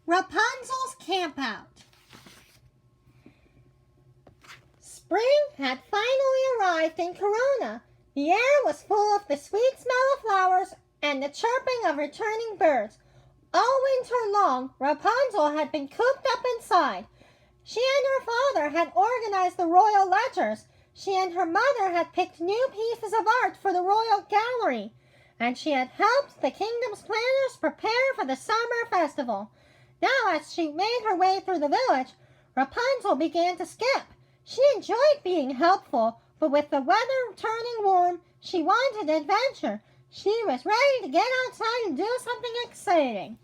Rapunzel's Campout. Spring had finally arrived in 𝓕𝓵𝓵. The air was full of the sweet smell of flowers and the chirping of returning birds. All winter long, Rapunzel had been cooped up inside. She and her father had organized the royal ledgers. She and her mother had picked new pieces of art for the royal gallery. And she had helped the kingdom's planners prepare for the summer festival. Now, as she made her way through the village, Rapunzel began to skip. She enjoyed being helpful, but with the weather turning warm, she wanted adventure. She was ready to get outside and do something exciting.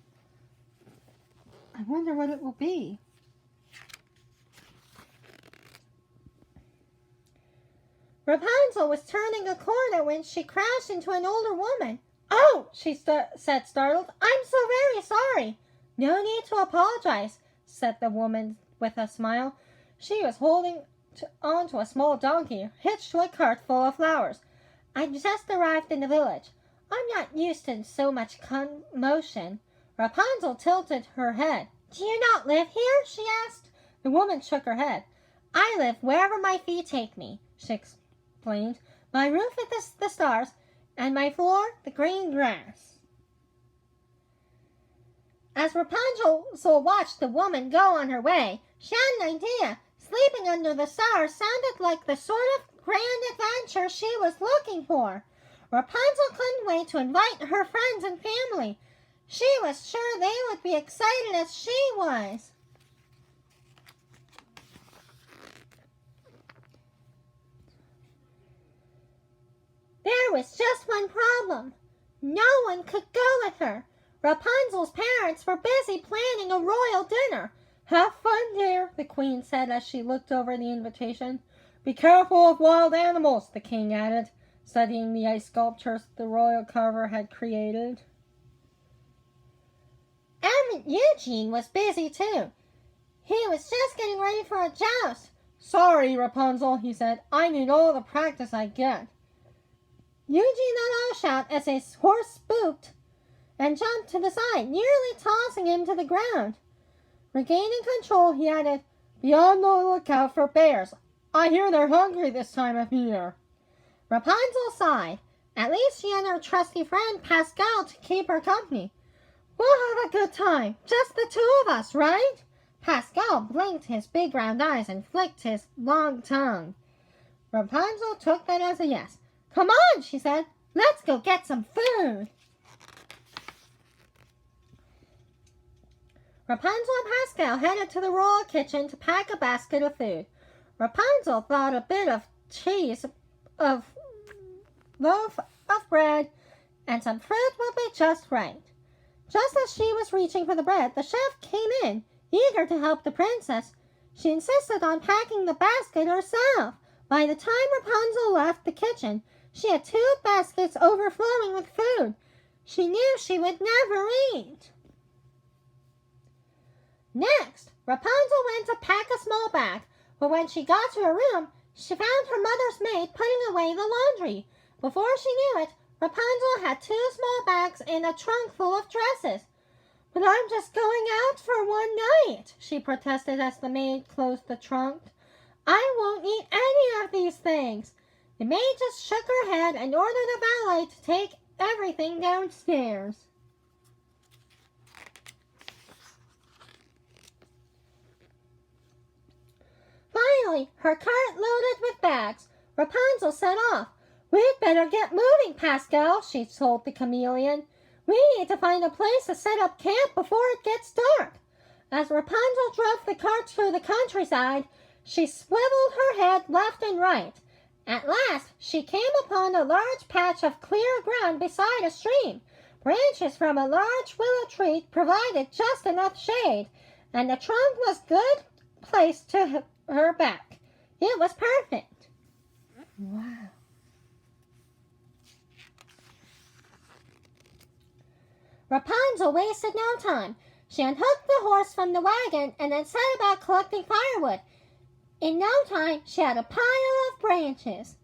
I wonder what it will be. Rapunzel was turning a corner when she crashed into an older woman. "Oh," she said, startled. "I'm so very sorry." "No need to apologize," said the woman with a smile. She was holding onto a small donkey hitched to a cart full of flowers. "I just arrived in the village. I'm not used to so much commotion." Rapunzel tilted her head. "Do you not live here?" she asked. The woman shook her head. "I live wherever my feet take me," she explained. "My roof is the stars, and my floor the green grass." As Rapunzel watched the woman go on her way, she had an idea. Sleeping under the stars sounded like the sort of grand adventure she was looking for. Rapunzel couldn't wait to invite her friends and family. She was sure they would be excited as she was. There was just one problem. No one could go with her. Rapunzel's parents were busy planning a royal dinner. "Have fun, dear," the queen said as she looked over the invitation. "Be careful of wild animals," the king added, studying the ice sculptures the royal carver had created. And Eugene was busy too. He was just getting ready for a joust. "Sorry, Rapunzel," he said. "I need all the practice I get." Eugene let out a shout as his horse spooked and jumped to the side, nearly tossing him to the ground. Regaining control, he added, "Be on the lookout for bears. I hear they're hungry this time of year." Rapunzel sighed. At least she had her trusty friend Pascal to keep her company. "We'll have a good time, just the two of us, right?" Pascal blinked his big round eyes and flicked his long tongue. Rapunzel took that as a yes. "Come on," she said. "Let's go get some food." Rapunzel and Pascal headed to the royal kitchen to pack a basket of food. Rapunzel thought a bit of cheese, a loaf of bread, and some fruit would be just right. Just as she was reaching for the bread, the chef came in, eager to help the princess. She insisted on packing the basket herself. By the time Rapunzel left the kitchen, she had 2 baskets overflowing with food. She knew she would never eat. Next, Rapunzel went to pack a small bag, but when she got to her room, she found her mother's maid putting away the laundry. Before she knew it, Rapunzel had 2 small bags and a trunk full of dresses. "But I'm just going out for one night," she protested as the maid closed the trunk. "I won't eat any of these things." The maid just shook her head and ordered the valet to take everything downstairs. Finally, her cart loaded with bags, Rapunzel set off. "We'd better get moving, Pascal," she told the chameleon. "We need to find a place to set up camp before it gets dark." As Rapunzel drove the cart through the countryside, she swiveled her head left and right. At last, she came upon a large patch of clear ground beside a stream. Branches from a large willow tree provided just enough shade, and the trunk was good placed to her back. It was perfect. Wow. Rapunzel wasted no time. She unhooked the horse from the wagon and then set about collecting firewood. In no time, she had a pile of branches.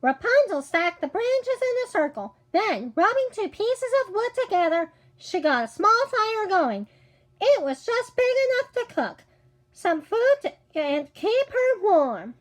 Rapunzel stacked the branches in a circle. Then, rubbing 2 pieces of wood together, she got a small fire going. It was just big enough to cook some food and keep her warm.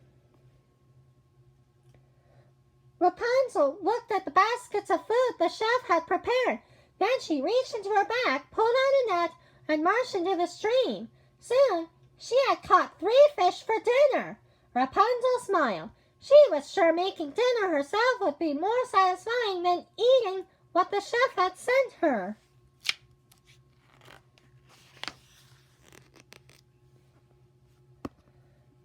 Rapunzel looked at the baskets of food the chef had prepared. Then she reached into her bag, pulled out a net, and marched into the stream. Soon, she had caught 3 fish for dinner. Rapunzel smiled. She was sure making dinner herself would be more satisfying than eating what the chef had sent her.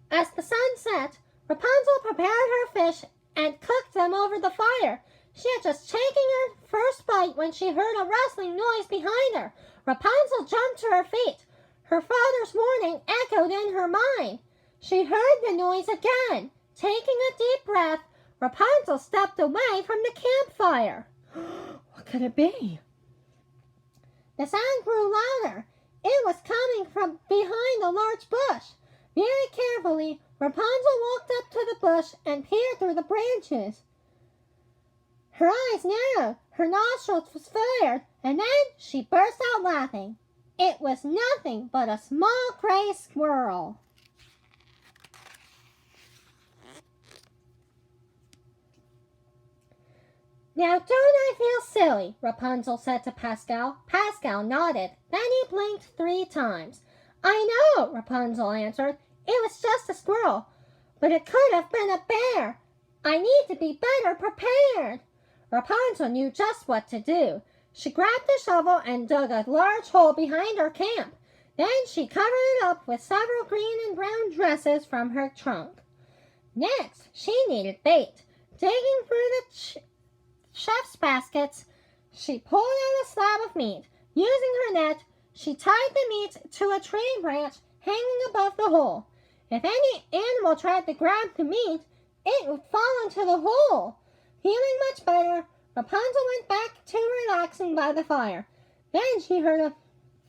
As the sun set, Rapunzel prepared her fish and cooked them over the fire. She had just taken her first bite when she heard a rustling noise behind her. Rapunzel jumped to her feet. Her father's warning echoed in her mind. She heard the noise again. Taking a deep breath, Rapunzel stepped away from the campfire. What could it be? The sound grew louder. It was coming from behind a large bush. Very carefully, Rapunzel walked up to the bush and peered through the branches. Her eyes narrowed, her nostrils flared, and then she burst out laughing. It was nothing but a small gray squirrel. Now don't I feel silly, Rapunzel said to Pascal. Pascal nodded. Then he blinked 3 times. I know, Rapunzel answered. It was just a squirrel, but it could have been a bear. I need to be better prepared. Rapunzel knew just what to do. She grabbed the shovel and dug a large hole behind her camp. Then she covered it up with several green and brown dresses from her trunk. Next, she needed bait. Digging through the chef's baskets, she pulled out a slab of meat. Using her net, she tied the meat to a tree branch hanging above the hole. If any animal tried to grab the meat, it would fall into the hole. Feeling much better, Rapunzel went back to relaxing by the fire. Then she heard a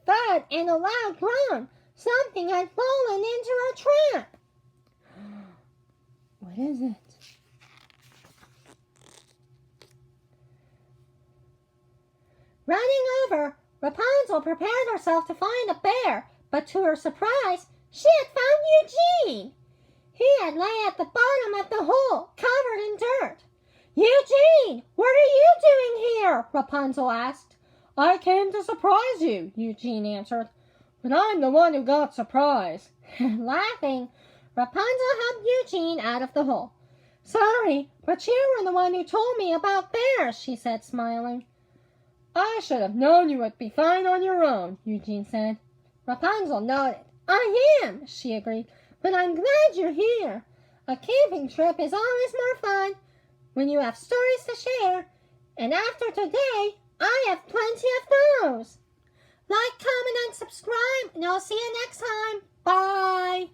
thud and a loud groan. Something had fallen into her trap. What is it? Running over, Rapunzel prepared herself to find a bear, but to her surprise, she had found Eugene. He had lay at the bottom of the hole, covered in dirt. Eugene, what are you doing here? Rapunzel asked. I came to surprise you, Eugene answered. But I'm the one who got surprised. Laughing, Rapunzel helped Eugene out of the hole. Sorry, but you were the one who told me about bears, she said, smiling. I should have known you would be fine on your own, Eugene said. Rapunzel nodded. I am, she agreed, but I'm glad you're here. A camping trip is always more fun when you have stories to share, and after today, I have plenty of those. Like, comment, and subscribe, and I'll see you next time. Bye.